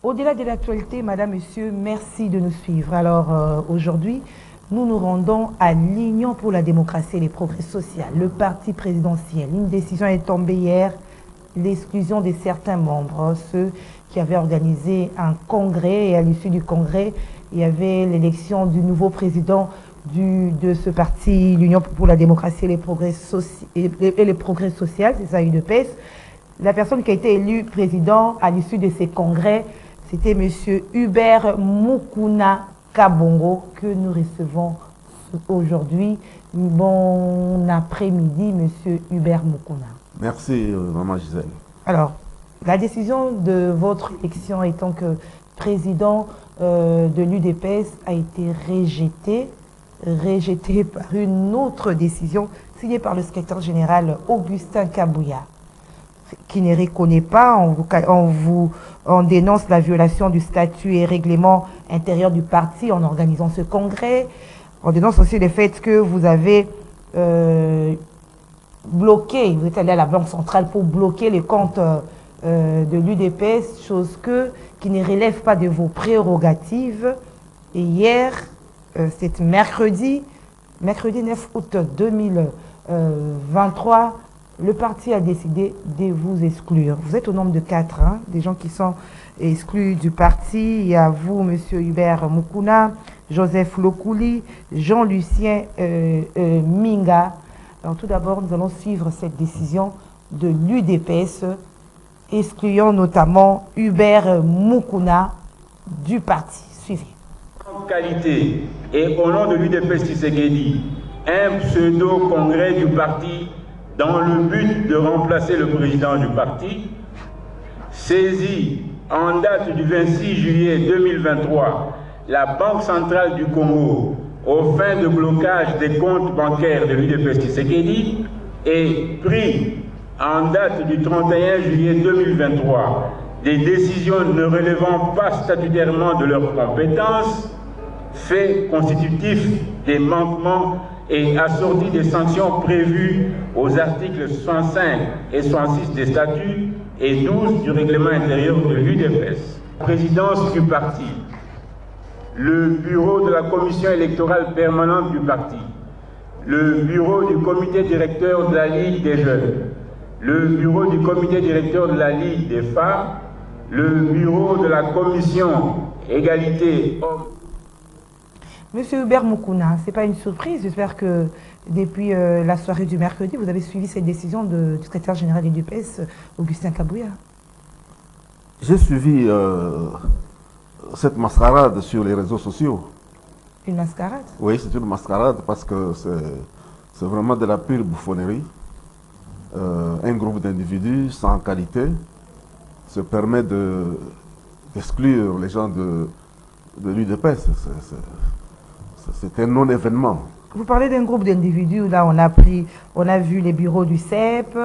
Au-delà de l'actualité, Madame, Monsieur, merci de nous suivre. Alors aujourd'hui, nous nous rendons à l'Union pour la démocratie et les progrès sociaux, le parti présidentiel. Une décision est tombée hier, l'exclusion de certains membres, ceux qui avaient organisé un congrès, et à l'issue du congrès, il y avait l'élection du nouveau président de ce parti, l'Union pour la démocratie et les progrès sociaux, c'est ça, UDPS. La personne qui a été élue président à l'issue de ces congrès, c'était M. Hubert Mukuna Kabongo que nous recevons aujourd'hui. Bon après-midi, M. Hubert Mukuna. Merci, Maman Gisèle. Alors, la décision de votre élection étant que président de l'UDPS a été rejetée par une autre décision signée par le secrétaire général Augustin Kabouya, qui ne reconnaît pas, on dénonce la violation du statut et règlement intérieur du parti en organisant ce congrès. On dénonce aussi le fait que vous avez bloqué, vous êtes allé à la Banque centrale pour bloquer les comptes de l'UDPS, chose qui ne relève pas de vos prérogatives. Et hier, c'est mercredi 9 août 2023, le parti a décidé de vous exclure. Vous êtes au nombre de 4, hein, des gens qui sont exclus du parti. Il y a vous, M. Hubert Mukuna, Joseph Lokouli, Jean-Lucien Minga. Alors tout d'abord, nous allons suivre cette décision de l'UDPS, excluant notamment Hubert Mukuna du parti. Suivez. En qualité et au nom de l'UDPS Tshisekedi, un pseudo-congrès du parti dans le but de remplacer le président du parti, saisi en date du 26 juillet 2023 la Banque centrale du Congo aux fins de blocage des comptes bancaires de l'UDPS Tshisekedi et pris en date du 31 juillet 2023 des décisions ne relevant pas statutairement de leurs compétences, faits constitutifs des manquements et assortis des sanctions prévues aux articles 65 et 66 des statuts et 12 du règlement intérieur de l'UDPS. Présidence du parti, le bureau de la commission électorale permanente du parti, le bureau du comité directeur de la Ligue des jeunes, le bureau du comité directeur de la Ligue des femmes, le bureau de la commission égalité hommes. Monsieur Hubert Mukuna, ce n'est pas une surprise. J'espère que depuis la soirée du mercredi, vous avez suivi cette décision du secrétaire général de l'UDPS, Augustin Kabouya. J'ai suivi cette mascarade sur les réseaux sociaux. Une mascarade? Oui, c'est une mascarade parce que c'est vraiment de la pure bouffonnerie. Un groupe d'individus sans qualité se permet d'exclure les gens de l'UDPS. C'est un non-événement. Vous parlez d'un groupe d'individus, là on a vu les bureaux du CEP,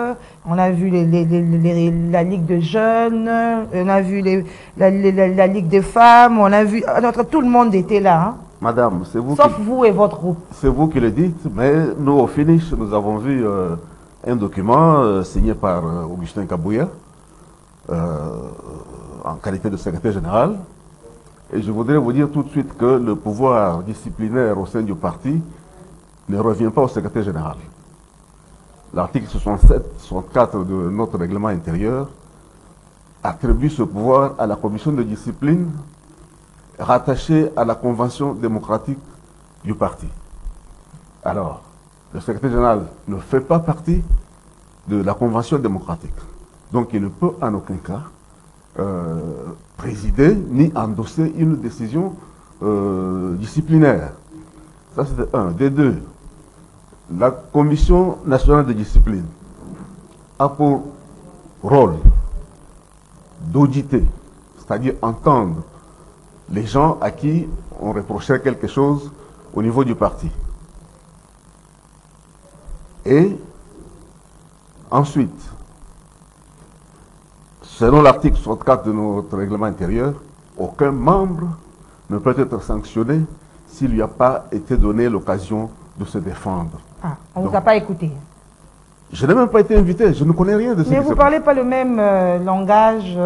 on a vu la Ligue de jeunes, on a vu la Ligue des femmes, on a vu... tout le monde était là. Hein? Madame, c'est vous sauf vous et votre groupe. C'est vous qui le dites, mais nous au finish, nous avons vu un document signé par Augustin Kabouya, en qualité de secrétaire général. Et je voudrais vous dire tout de suite que le pouvoir disciplinaire au sein du parti ne revient pas au secrétaire général. L'article 67-64 de notre règlement intérieur attribue ce pouvoir à la commission de discipline rattachée à la convention démocratique du parti. Alors, le secrétaire général ne fait pas partie de la convention démocratique. Donc il ne peut en aucun cas présider ni endosser une décision disciplinaire. Ça c'est un. Des deux, la Commission nationale de discipline a pour rôle d'auditer, c'est-à-dire entendre les gens à qui on reprochait quelque chose au niveau du parti. Et ensuite, selon l'article 64 de notre règlement intérieur, aucun membre ne peut être sanctionné s'il lui a pas été donné l'occasion de se défendre. Ah, on ne vous a pas écouté. Je n'ai même pas été invité, je ne connais rien de ce qui se passe. Mais vous ne parlez pas le même langage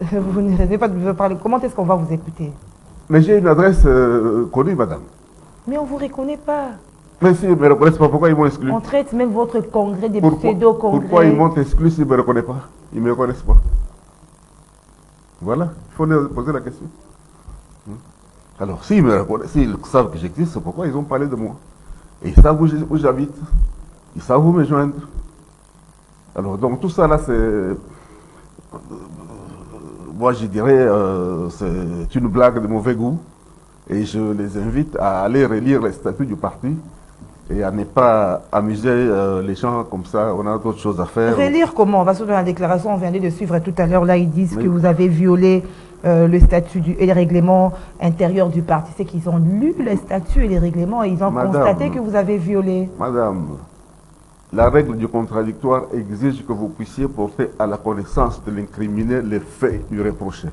Vous ne rêvez pas de me parler. Comment est-ce qu'on va vous écouter? Mais j'ai une adresse connue, madame. Mais on ne vous reconnaît pas. Mais si ils ne me reconnaissent pas, pourquoi ils m'ont exclu? On traite même votre congrès des Pourquoi pseudo-congrès. ils m'ont exclu s'ils ne me reconnaissent pas? Ils ne me reconnaissent pas. Voilà, il faut leur poser la question. Alors, s'ils me reconnaissent, s'ils savent que j'existe, c'est pourquoi ils ont parlé de moi. Et ils savent où j'habite. Ils savent où me joindre. Alors, donc tout ça là, c'est... moi, je dirais, c'est une blague de mauvais goût. Et je les invite à aller relire les statuts du parti et à ne pas amuser les gens comme ça. On a d'autres choses à faire. Relire comment? Parce que dans la déclaration, on vient de suivre tout à l'heure, là, ils disent que vous avez violé le statut et les règlements intérieurs du parti. C'est qu'ils ont lu les statuts et les règlements et ils ont constaté que vous avez violé. Madame, la règle du contradictoire exige que vous puissiez porter à la connaissance de l'incriminé les faits lui reprochés.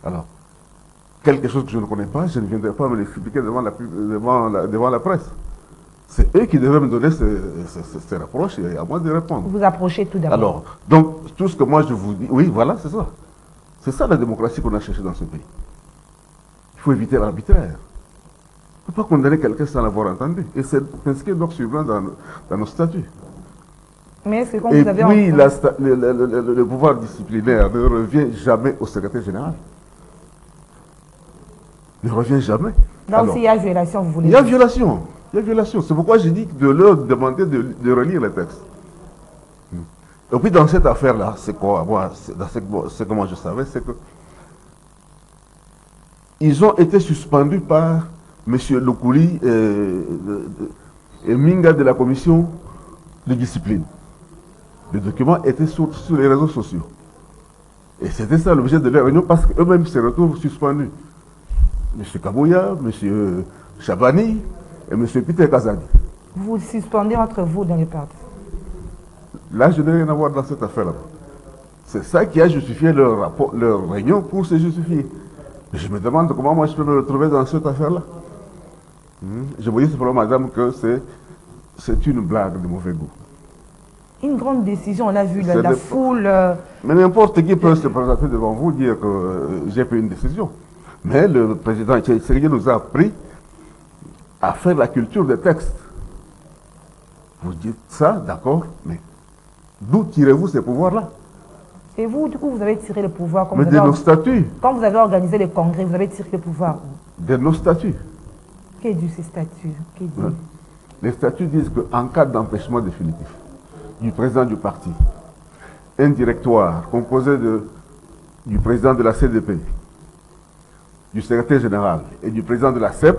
Alors, quelque chose que je ne connais pas, je ne viendrai pas me l'expliquer devant la presse. C'est eux qui devaient me donner ces reproches et à moi de répondre. Vous approchez tout d'abord. Alors, donc, tout ce que moi je vous dis, oui, voilà, c'est ça. C'est ça la démocratie qu'on a cherchée dans ce pays. Il faut éviter l'arbitraire. On ne peut pas condamner quelqu'un sans l'avoir entendu. Et c'est inscrit donc suivant dans nos statuts. Mais est-ce que quand Et vous avez... puis, le pouvoir disciplinaire ne revient jamais au secrétaire général. Ne revient jamais. Donc, alors, s'il y a violation, vous voulez il y a violation. Il y a violation. C'est pourquoi j'ai dit de leur demander de relire les textes. Et puis dans cette affaire-là, c'est quoi? Moi, ce que moi je savais, c'est que ils ont été suspendus par M. Lukouli et Minga de la commission de discipline. Le document était sur les réseaux sociaux. Et c'était ça l'objet de leur réunion parce qu'eux-mêmes se retrouvent suspendus. M. Kabouya, M. Chabani et M. Peter Kazadi. Vous suspendez entre vous dans les partis. Là, je n'ai rien à voir dans cette affaire-là. C'est ça qui a justifié leur réunion pour se justifier. Je me demande comment moi je peux me retrouver dans cette affaire-là. Je vous dis simplement, madame, que c'est une blague de mauvais goût. Une grande décision, on l'a vu, la foule... Mais n'importe qui peut se présenter devant vous et dire que j'ai pris une décision. Mais le président Tshisekedi nous a appris à faire la culture des textes. Vous dites ça, d'accord, mais d'où tirez-vous ces pouvoirs-là? Et vous, du coup, vous avez tiré le pouvoir mais de nos statuts. Quand vous avez organisé le congrès, vous avez tiré le pouvoir où? De nos statuts. Qu'est-ce que ces statuts? Les statuts disent qu'en cas d'empêchement définitif du président du parti, un directoire composé du président de la CDP, du secrétaire général et du président de la CEP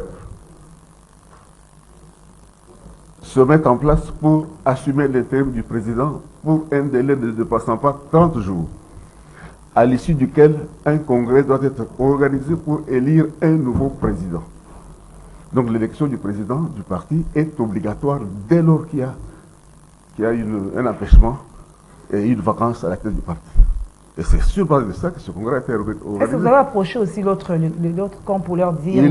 se mettent en place pour assumer l'intérim du président pour un délai ne dépassant pas 30 jours, à l'issue duquel un congrès doit être organisé pour élire un nouveau président. Donc l'élection du président du parti est obligatoire dès lors qu'il y a un empêchement et une vacance à la tête du parti. Et c'est sur base de ça que ce congrès a été organisé. Est-ce que vous avez approché aussi l'autre camp pour leur dire,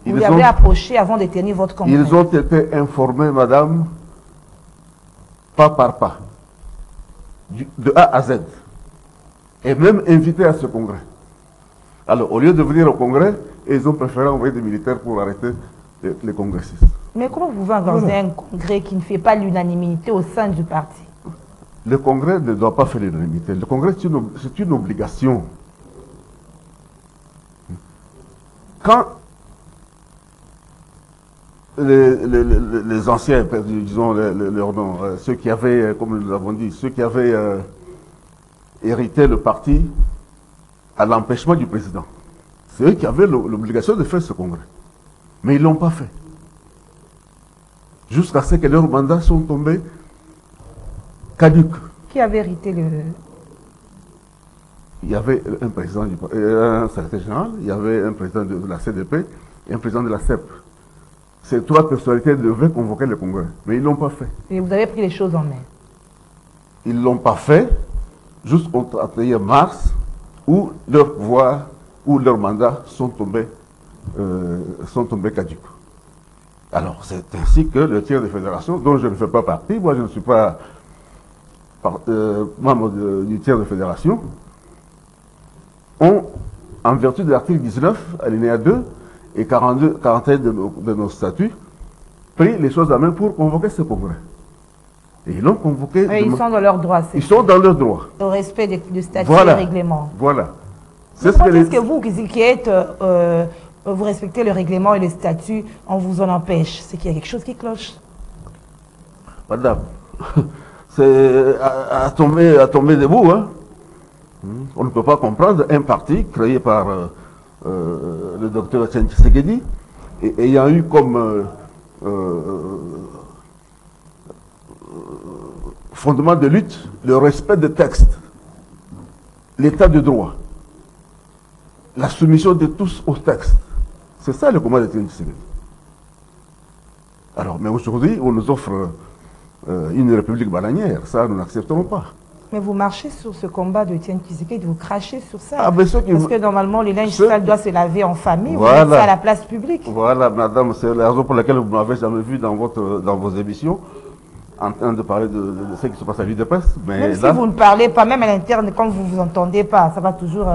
vous les avez approché avant de tenir votre congrès? Ils ont été informés, madame, pas par pas, de A à Z, et même invités à ce congrès. Alors, au lieu de venir au congrès, ils ont préféré envoyer des militaires pour arrêter les congressistes. Mais comment vous pouvez organiser un congrès qui ne fait pas l'unanimité au sein du parti? Le congrès ne doit pas faire l'unanimité. Le congrès, c'est une obligation. Quand les anciens, disons leur nom, ceux qui avaient, comme nous l'avons dit, ceux qui avaient hérité le parti à l'empêchement du président, c'est eux qui avaient l'obligation de faire ce congrès. Mais ils ne l'ont pas fait. Jusqu'à ce que leurs mandats sont tombés caduques. Qui avait hérité le... Il y avait un président, un secrétaire général, il y avait un président de la CDP et un président de la CEP. Ces trois personnalités devaient convoquer le congrès, mais ils ne l'ont pas fait. Et vous avez pris les choses en main? Ils ne l'ont pas fait jusqu'au 31 mars où leur pouvoir, où leurs mandats sont tombés caducs. Alors, c'est ainsi que le tiers de fédération, dont je ne fais pas partie, moi je ne suis pas membre du tiers de fédération, ont, en vertu de l'article 19, alinéa 2 et 42, 41 de nos statuts, pris les choses en main pour convoquer ce congrès. Et ils l'ont convoqué. Oui, ils sont dans leurs droits. Ils sont dans leurs droits. Au respect du statut Voilà. et des règlements. Voilà. C'est ce que vous qui êtes, vous respectez le règlement et le statut, on vous en empêche. C'est qu'il y a quelque chose qui cloche. Madame, c'est à tomber debout. Hein. On ne peut pas comprendre un parti créé par le docteur Etienne Tshisekedi, et ayant eu comme fondement de lutte le respect des textes, l'état de droit, la soumission de tous aux textes. C'est ça le combat d'Etienne Tshisekedi. Alors, mais aujourd'hui, on nous offre une république bananière. Ça, nous n'accepterons pas. Mais vous marchez sur ce combat de Etienne Tshisekedi, vous crachez sur ça. Ah, mais parce que normalement, les linges sales doivent se laver en famille, voilà. Vous mettez ça à la place publique. Voilà, madame, c'est la raison pour laquelle vous ne m'avez jamais vu dans vos émissions en train de parler de ce qui se passe à l'UDPS. Même là, si vous ne parlez pas, même à l'interne, quand vous ne vous entendez pas, ça va toujours...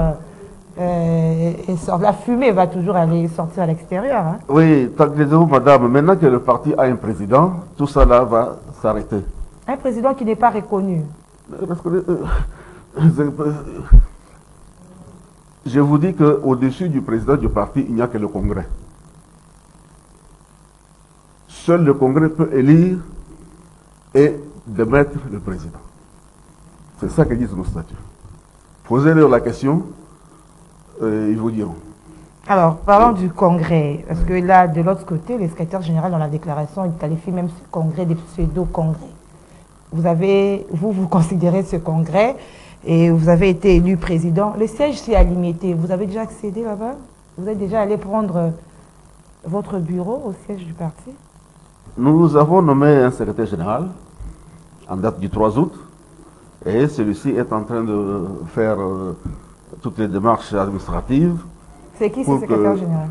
la fumée va toujours aller sortir à l'extérieur. Hein. Oui, taisez-vous, madame. Maintenant que le parti a un président, tout ça là va s'arrêter. Un président qui n'est pas reconnu. Je vous dis qu'au-dessus du président du parti, il n'y a que le Congrès. Seul le Congrès peut élire et démettre le président. C'est ça que disent nos statuts. Posez-leur la question, ils vous diront. Alors, parlons du Congrès, parce que là, de l'autre côté, le secrétaire général, dans la déclaration, il qualifie même ce Congrès de pseudo-Congrès. Vous considérez ce Congrès et vous avez été élu président. Le siège s'y a limité. Vous avez déjà accédé là-bas? Vous êtes déjà allé prendre votre bureau au siège du parti? Nous avons nommé un secrétaire général en date du 3 août et celui-ci est en train de faire toutes les démarches administratives. C'est qui ce secrétaire général?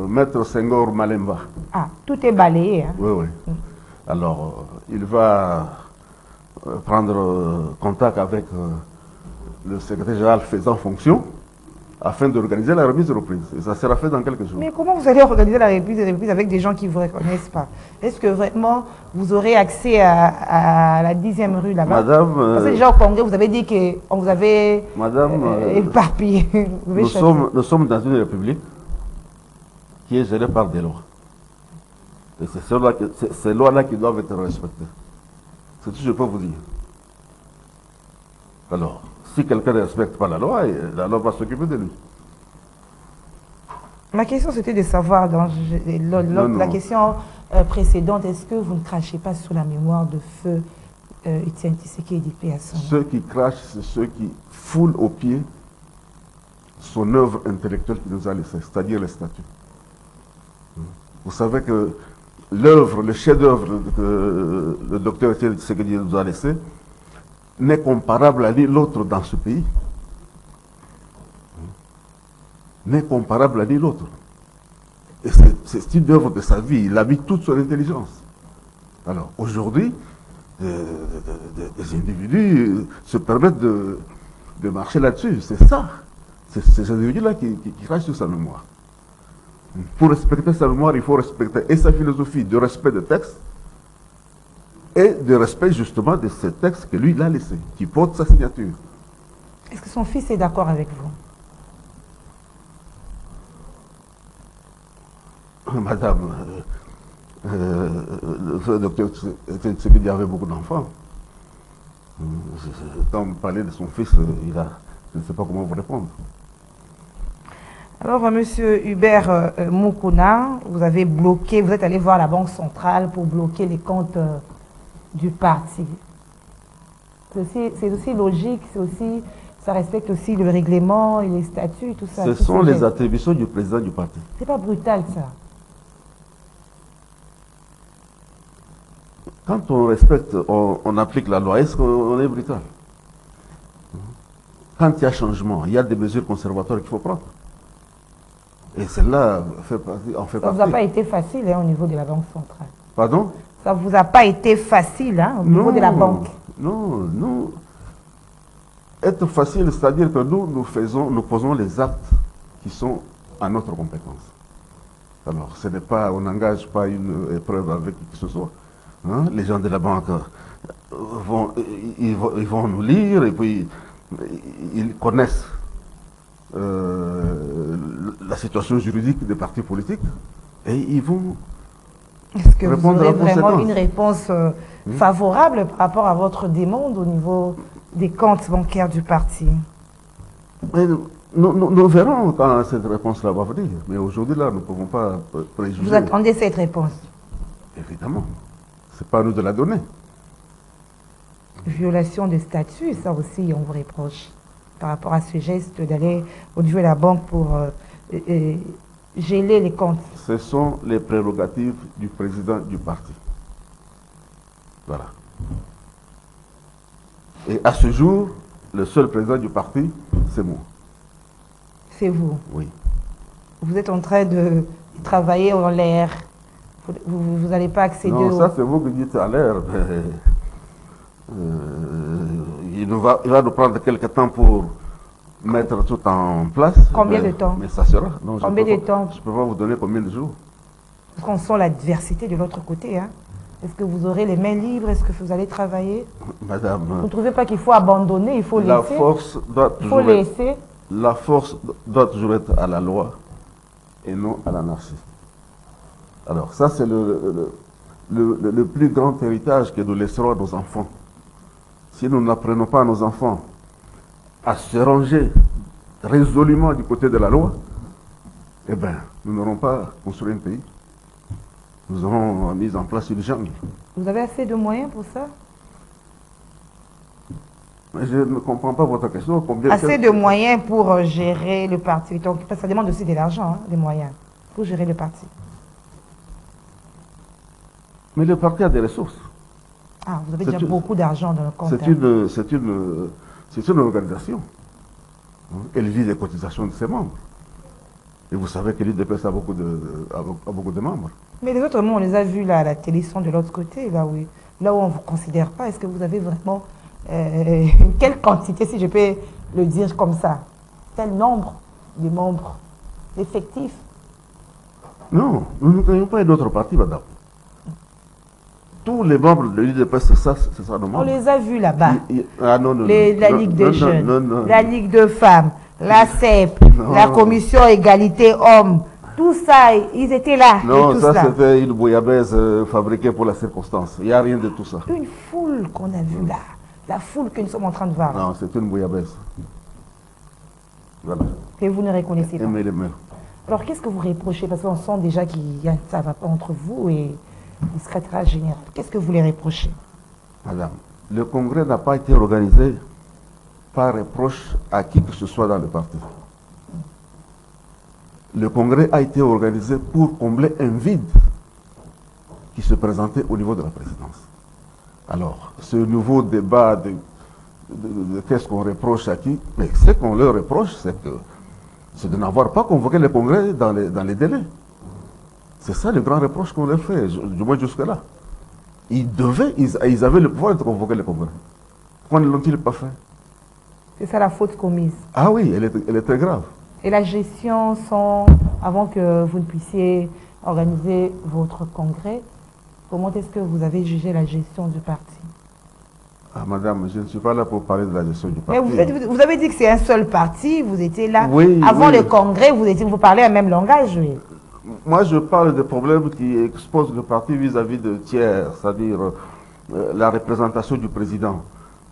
Maître Senghor Malemba. Ah, tout est balayé. Hein? Oui, oui. Alors, il va prendre contact avec le secrétaire général faisant fonction afin d'organiser la remise de reprise. Et ça sera fait dans quelques jours. Mais comment vous allez organiser la remise avec des gens qui ne vous reconnaissent pas? Est-ce que vraiment vous aurez accès à la 10e rue là-bas? Madame... Parce que déjà au Congrès, vous avez dit qu'on vous avait éparpillé. Nous sommes dans une république qui est gérée par des lois. Et c'est ces lois-là qui doivent être respectées. C'est tout ce que je peux vous dire. Alors, si quelqu'un ne respecte pas la loi va s'occuper de lui. Ma question, c'était de savoir, dans la question précédente, est-ce que vous ne crachez pas sur la mémoire de feu Etienne Tshisekedi paix à son nom? Ceux qui crachent, c'est ceux qui foulent aux pieds son œuvre intellectuelle qu'il nous a laissée, c'est-à-dire les statuts. Vous savez que l'œuvre, le chef-d'œuvre que le docteur Etienne Tshisekedi nous a laissé n'est comparable à l'autre dans ce pays. N'est comparable à l'autre. Et c'est une œuvre de sa vie. Il a mis toute son intelligence. Alors, aujourd'hui, des individus se permettent de marcher là-dessus. C'est ça. C'est ces individus-là qui crachent sur sa mémoire. Pour respecter sa mémoire, il faut respecter et sa philosophie de respect des textes et de respect justement de ces textes que lui, il a laissés, qui portent sa signature. Est-ce que son fils est d'accord avec vous? Madame, le docteur Tshisekedi avait beaucoup d'enfants. Quand vous parlez de son fils, je ne sais pas comment vous répondre. Alors, monsieur Hubert Moukouna, vous avez bloqué, vous êtes allé voir la Banque centrale pour bloquer les comptes du parti. C'est aussi logique, ça respecte aussi le règlement et les statuts et tout ça. Ce sont les attributions du président du parti. C'est pas brutal, ça? Quand on respecte, on applique la loi, est-ce qu'on est brutal? Quand il y a changement, il y a des mesures conservatoires qu'il faut prendre. Et celle-là en fait partie. Ça ne vous a pas été facile au niveau de la Banque centrale? Pardon? Ça ne vous a pas été facile au niveau de la banque? Non, non. Être facile, c'est-à-dire que nous posons les actes qui sont à notre compétence. Alors, on n'engage pas une épreuve avec qui que ce soit. Hein? Les gens de la banque ils vont nous lire et puis ils connaissent la situation juridique des partis politiques et ils vont Est-ce que vous répondre aurez à vraiment une réponse favorable par rapport à votre demande au niveau des comptes bancaires du parti? Mais nous verrons quand cette réponse-là va venir. Mais aujourd'hui, là, nous ne pouvons pas préjuger. Vous attendez cette réponse? Évidemment. Ce n'est pas à nous de la donner. Violation de statut, ça aussi, on vous reproche. Par rapport à ce geste d'aller au niveau de la banque pour geler les comptes. Ce sont les prérogatives du président du parti. Voilà. Et à ce jour, le seul président du parti, c'est moi. C'est vous? Oui. Vous êtes en train de travailler en l'air. Vous n'allez pas accéder non, ça c'est vous qui dites à l'air. Il va nous prendre quelques temps pour mettre tout en place. Combien de temps? Mais ça sera. Non, combien de temps? Je ne peux pas vous donner combien de jours. Parce qu'on sent l'adversité de l'autre côté. Hein? Est-ce que vous aurez les mains libres? Est-ce que vous allez travailler? Madame, vous ne trouvez pas qu'il faut abandonner? Il faut laisser? La force doit toujours être à la loi et non à l'anarchie. Alors ça c'est le plus grand héritage que nous laisserons à nos enfants. Si nous n'apprenons pas à nos enfants à se ranger résolument du côté de la loi, eh bien, nous n'aurons pas construit un pays. Nous aurons mis en place une jungle. Vous avez assez de moyens pour ça? Mais je ne comprends pas votre question. Assez de moyens pour gérer le parti. Donc, ça demande aussi de l'argent, hein, des moyens, pour gérer le parti. Mais le parti a des ressources. Ah, vous avez déjà beaucoup d'argent dans le compte. C'est une organisation. Elle vit des cotisations de ses membres. Et vous savez que l'UDPS a beaucoup de membres. Mais les autres membres, on les a vus là, à la télé, sont de l'autre côté, là où on ne vous considère pas. Est-ce que vous avez vraiment quelle quantité, si je peux le dire comme ça, quel nombre de membres, d'effectifs? Non, nous ne gagnons pas d'autres partis, madame. Tous les membres de l'UDPS, c'est ça nos membres. On les a vus là-bas. La Ligue des jeunes, la Ligue de femmes, la CEP, la Commission Égalité Hommes, tout ça, ils étaient là. Non, ça c'était une bouillabaisse fabriquée pour la circonstance. Il n'y a rien de tout ça. Une foule qu'on a vue là. La foule que nous sommes en train de voir. Non, c'est une bouillabaisse. Voilà. Que vous ne reconnaissez pas. Alors qu'est-ce que vous reprochez? Parce qu'on sent déjà que ça ne va pas entre vous et le secrétaire général. Qu'est-ce que vous les reprochez? Madame, le congrès n'a pas été organisé par reproche à qui que ce soit dans le parti. Le congrès a été organisé pour combler un vide qui se présentait au niveau de la présidence. Alors, ce nouveau débat de qu'est-ce qu'on reproche à qui, mais ce qu'on leur reproche, c'est de n'avoir pas convoqué le congrès dans les délais. C'est ça le grand reproche qu'on leur fait, du moins jusque-là. Ils avaient le pouvoir de convoquer le congrès. Pourquoi ne l'ont-ils pas fait? C'est ça la faute commise. Ah oui, elle est très grave. Et la gestion, avant que vous ne puissiez organiser votre congrès, comment est-ce que vous avez jugé la gestion du parti? Ah, madame, je ne suis pas là pour parler de la gestion du parti. Mais vous avez dit que c'est un seul parti, vous étiez là. Oui, avant le congrès, vous parlez un même langage, oui. Moi, je parle des problèmes qui exposent le parti vis-à-vis de tiers, c'est-à-dire la représentation du président.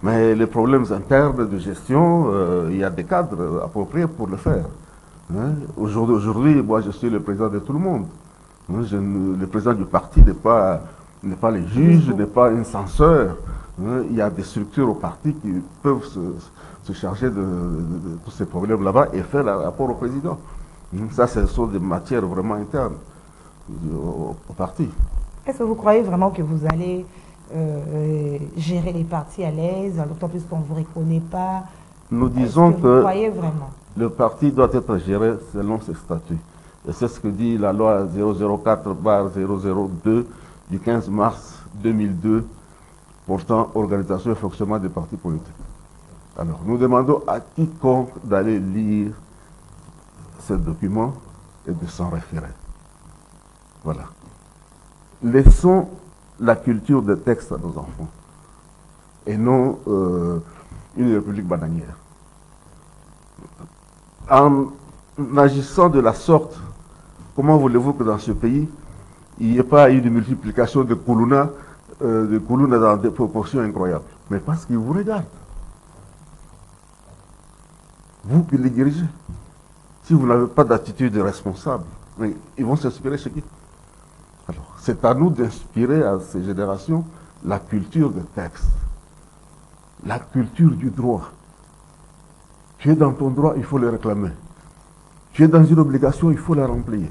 Mais les problèmes internes de gestion, il y a des cadres appropriés pour le faire. Hein? Aujourd'hui, moi, je suis le président de tout le monde. Hein? Le président du parti n'est pas le juge, n'est pas un censeur. Hein? Il y a des structures au parti qui peuvent se charger de tous ces problèmes là-bas et faire un rapport au président. Ça, ce sont des matières vraiment internes au parti. Est-ce que vous croyez vraiment que vous allez gérer les partis à l'aise, d'autant plus qu'on ne vous reconnaît pas? Nous disons que vous croyez vraiment? Le parti doit être géré selon ses statuts. Et c'est ce que dit la loi 004/002 du 15 mars 2002 portant organisation et fonctionnement des partis politiques. Alors, nous demandons à quiconque d'aller lire ce document et de s'en référer. Voilà. Laissons la culture des textes à nos enfants et non une république bananière. En agissant de la sorte, comment voulez-vous que dans ce pays, il n'y ait pas une multiplication de Koulouna dans des proportions incroyables? Mais parce qu'ils vous regardent. Vous qui les dirigez. Si vous n'avez pas d'attitude responsable, mais ils vont s'inspirer chez qui? Alors, c'est à nous d'inspirer à ces générations la culture des textes, la culture du droit. Tu es dans ton droit, il faut le réclamer. Tu es dans une obligation, il faut la remplir.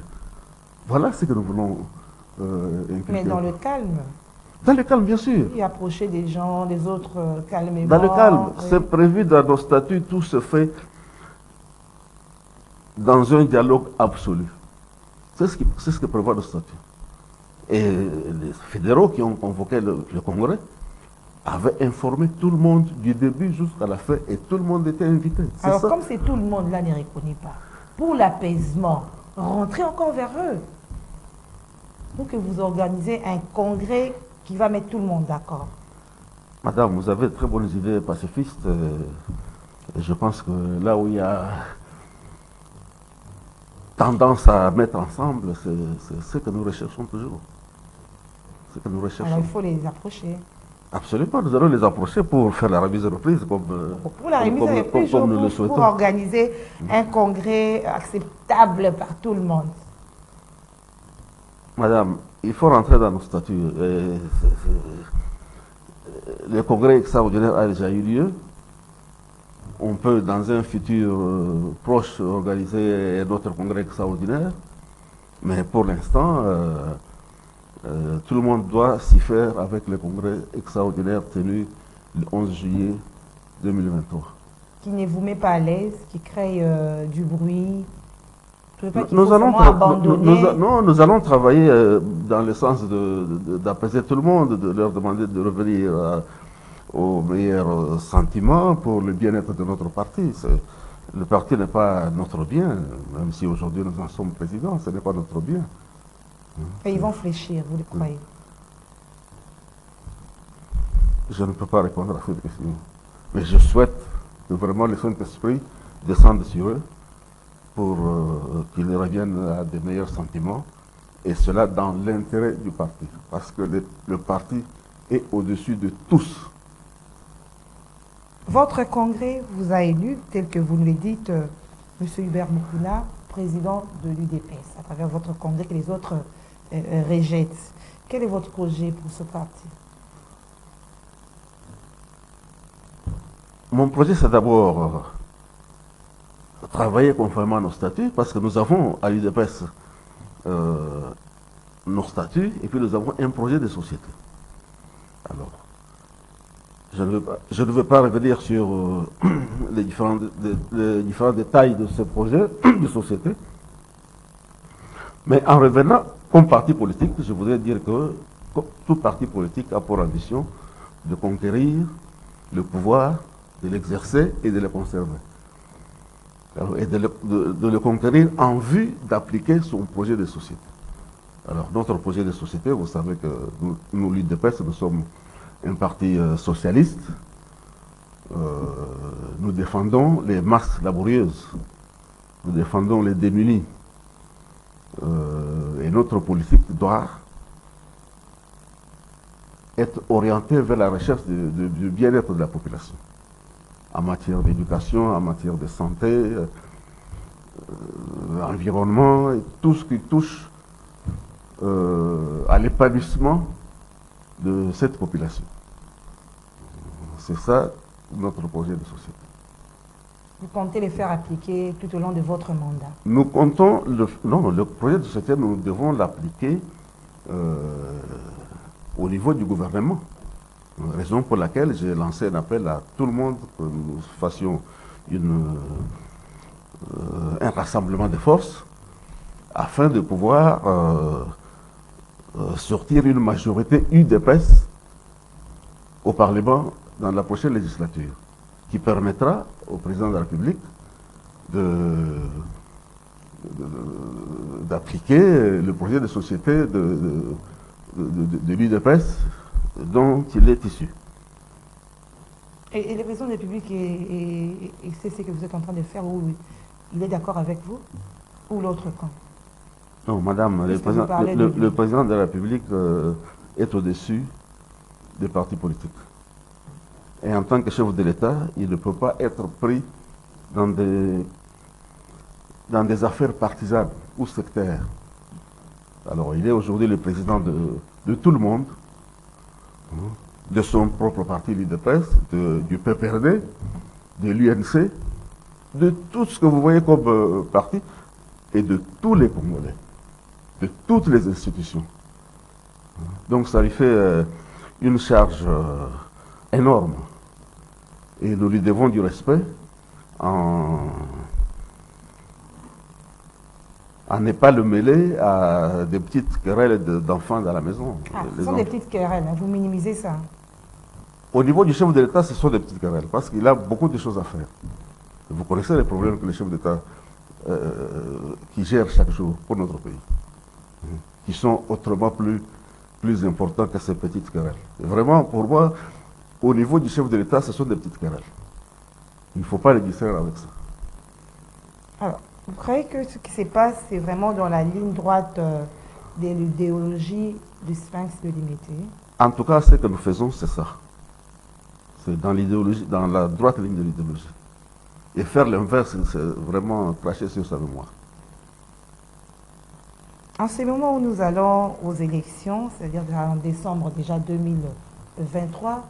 Voilà ce que nous voulons inculquer. Mais dans le calme. Dans le calme, bien sûr. Et approcher des gens, des autres calmement. Dans le calme, oui. c'est prévu dans nos statuts, tout se fait dans un dialogue absolu. C'est ce que prévoit le statut. Et les fédéraux qui ont convoqué le Congrès avaient informé tout le monde du début jusqu'à la fin et tout le monde était invité. Alors ça. comme c'est tout le monde là ne reconnaît pas, pour l'apaisement, rentrez encore vers eux. Pour que vous organisez un congrès qui va mettre tout le monde d'accord. Madame, vous avez de très bonnes idées pacifistes. Et je pense que là où il y a tendance à mettre ensemble, c'est ce que nous recherchons toujours. Ce que nous recherchons. Alors il faut les approcher. Absolument, nous allons les approcher pour faire la remise de reprise comme nous le souhaitons. Pour organiser un congrès acceptable par tout le monde. Madame, il faut rentrer dans nos statuts. Le congrès extraordinaire a déjà eu lieu. On peut, dans un futur proche, organiser un autre congrès extraordinaire. Mais pour l'instant, tout le monde doit s'y faire avec le congrès extraordinaire tenu le 11 juillet 2023. Qui ne vous met pas à l'aise, qui crée du bruit. Nous allons travailler dans le sens d'apaiser tout le monde, de leur demander de revenir aux meilleurs sentiments pour le bien-être de notre parti. Le parti n'est pas notre bien, même si aujourd'hui nous en sommes présidents, ce n'est pas notre bien. Et ils vont fléchir, vous le croyez? Je ne peux pas répondre à cette question. Mais je souhaite que vraiment le Saint-Esprit descende sur eux pour qu'ils reviennent à des meilleurs sentiments, et cela dans l'intérêt du parti, parce que le parti est au-dessus de tous. Votre congrès vous a élu, tel que vous nous le dites, M. Hubert Moukouna, président de l'UDPS, à travers votre congrès que les autres rejettent. Quel est votre projet pour ce parti? Mon projet, c'est d'abord travailler conformément à nos statuts, parce que nous avons à l'UDPS nos statuts, et puis nous avons un projet de société. Alors, je ne veux pas revenir sur les différents détails de ce projet de société, mais en revenant comme parti politique, je voudrais dire que tout parti politique a pour ambition de conquérir le pouvoir, de l'exercer et de le conserver. Alors, et de le conquérir en vue d'appliquer son projet de société. Alors, notre projet de société, vous savez que nous l'UDPS, nous sommes un parti socialiste. Nous défendons les masses laborieuses. Nous défendons les démunis. Et notre politique doit être orientée vers la recherche du bien-être de la population. En matière d'éducation, en matière de santé, environnement, et tout ce qui touche à l'épanouissement de cette population. C'est ça notre projet de société. Vous comptez les faire appliquer tout au long de votre mandat? Nous comptons, le projet de société, nous devons l'appliquer au niveau du gouvernement. Raison pour laquelle j'ai lancé un appel à tout le monde que nous fassions un rassemblement de forces afin de pouvoir sortir une majorité UDPS au Parlement dans la prochaine législature. qui permettra au président de la République d'appliquer le projet de société de l'UDPS dont il est issu. Et le président de la République, c'est ce que vous êtes en train de faire, ou il est d'accord avec vous, ou l'autre camp? Non, madame, le président de la République est au-dessus des partis politiques. Et en tant que chef de l'État, il ne peut pas être pris dans des affaires partisanes ou sectaires. Alors, il est aujourd'hui le président de tout le monde, de son propre parti, l'UDPS, du PPRD, de l'UNC, de tout ce que vous voyez comme parti, et de tous les Congolais, de toutes les institutions. Donc, ça lui fait une charge énorme. Et nous lui devons du respect à ne pas le mêler à des petites querelles d'enfants dans la maison. Ah, ce sont des petites querelles, hein. Vous minimisez ça. Au niveau du chef de l'État, ce sont des petites querelles, parce qu'il a beaucoup de choses à faire. Vous connaissez les problèmes que le chef d'État qui gère chaque jour pour notre pays, qui sont autrement plus importants que ces petites querelles. Et vraiment, pour moi, au niveau du chef de l'État, ce sont des petites querelles. Il ne faut pas les distraire avec ça. Alors, vous croyez que ce qui se passe, c'est vraiment dans la ligne droite de l'idéologie du Sphinx de Limité? En tout cas, ce que nous faisons, c'est ça. C'est dans l'idéologie, dans la droite ligne de l'idéologie. Et faire l'inverse, c'est vraiment cracher sur sa mémoire. En ce moment où nous allons aux élections, c'est-à-dire en décembre déjà 2023,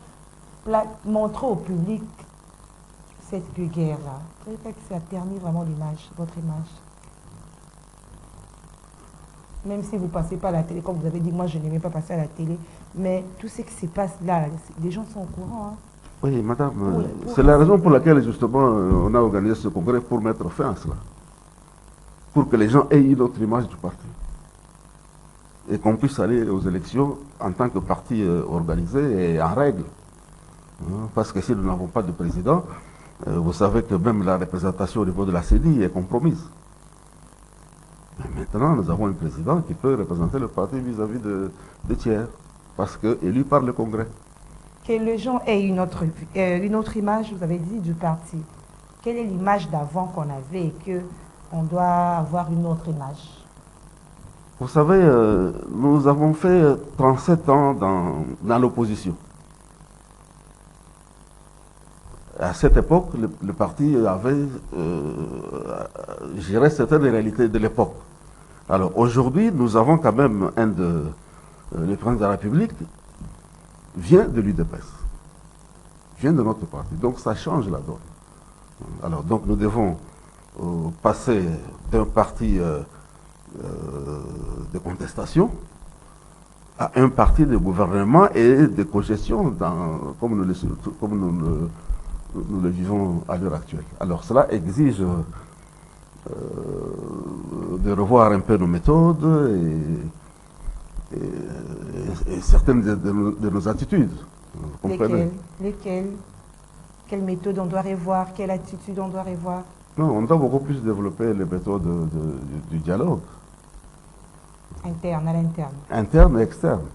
montrer au public cette guerre-là, vous ne trouvez pas que ça ternit vraiment l'image, votre image? Même si vous ne passez pas à la télé, comme vous avez dit, moi je n'aimais pas passer à la télé, mais tout ce qui se passe là, les gens sont au courant. Hein. Oui, madame, c'est la raison pour laquelle justement on a organisé ce congrès, pour mettre fin à cela. Pour que les gens aient une autre image du parti. Et qu'on puisse aller aux élections en tant que parti organisé et en règle. Parce que si nous n'avons pas de président, vous savez que même la représentation au niveau de la CENI est compromise. Mais maintenant, nous avons un président qui peut représenter le parti vis-à-vis de tiers, parce qu'élu par le Congrès. Que les gens aient une autre image, vous avez dit, du parti. Quelle est l'image d'avant qu'on avait et qu'on doit avoir une autre image? Vous savez, nous avons fait 37 ans dans l'opposition. À cette époque, le parti avait géré certaines réalités de l'époque. Alors aujourd'hui, nous avons quand même le président de la République vient de l'UDPS, vient de notre parti. Donc ça change la donne. Alors donc nous devons passer d'un parti de contestation à un parti de gouvernement et de cogestion comme nous le vivons à l'heure actuelle. Alors cela exige de revoir un peu nos méthodes et certaines de nos attitudes. Lesquelles? Quelle méthode on doit revoir? Quelle attitude on doit revoir? Non, on doit beaucoup plus développer les méthodes du dialogue. Interne, à l'interne. Interne et externe.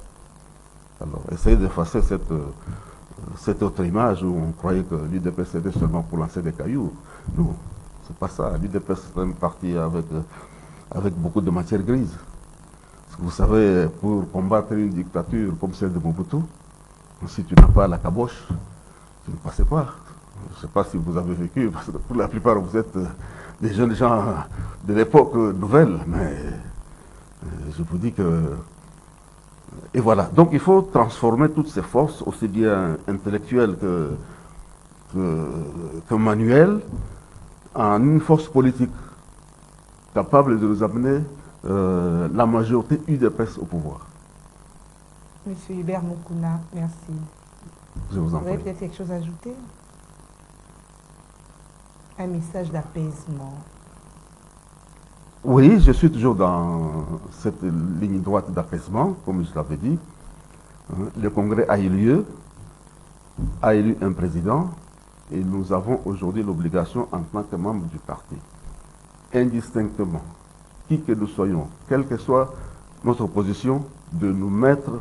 Alors, essayer d'effacer cette autre image où on croyait que l'UDPS était seulement pour lancer des cailloux. Non, c'est pas ça. L'UDPS est un parti avec beaucoup de matière grise. Parce que vous savez, pour combattre une dictature comme celle de Mobutu, si tu n'as pas la caboche, tu ne passes pas. Je ne sais pas si vous avez vécu, parce que pour la plupart vous êtes des jeunes gens de l'époque nouvelle, mais je vous dis que... Et voilà, donc il faut transformer toutes ces forces, aussi bien intellectuelles que manuelles, en une force politique capable de nous amener la majorité UDPS au pouvoir. Monsieur Hubert Mukuna, merci. Je vous en prie. Vous avez peut-être quelque chose à ajouter? Un message d'apaisement. Oui, je suis toujours dans cette ligne droite d'apaisement, comme je l'avais dit. Le congrès a eu lieu, a élu un président, Et nous avons aujourd'hui l'obligation, en tant que membres du parti, indistinctement, qui que nous soyons, quelle que soit notre position, de nous mettre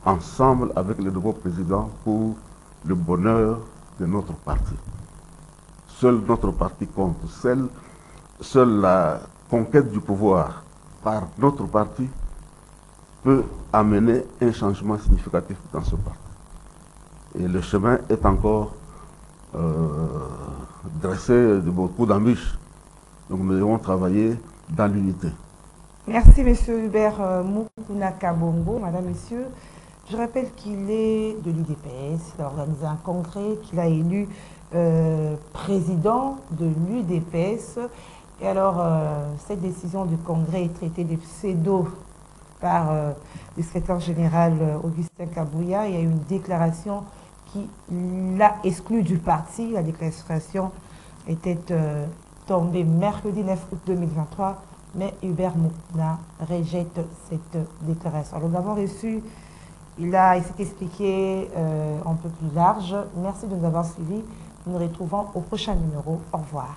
ensemble avec le nouveau président pour le bonheur de notre parti. Seul notre parti compte. Seule la conquête du pouvoir par notre parti peut amener un changement significatif dans ce parti. Et le chemin est encore dressé de beaucoup d'embûches. Donc nous devons travailler dans l'unité. Merci, M. Hubert Mukuna Kabongo. Madame, Messieurs, je rappelle qu'il est de l'UDPS. Il a organisé un congrès, qu'il a élu président de l'UDPS. Et alors, cette décision du congrès est traitée de pseudo par le secrétaire général Augustin Kabouya. Il y a eu une déclaration qui l'a exclu du parti. La déclaration était tombée mercredi 9 août 2023, mais Hubert Mukuna rejette cette déclaration. Alors, nous l'avons reçu, il s'est expliqué un peu plus large. Merci de nous avoir suivis. Nous nous retrouvons au prochain numéro. Au revoir.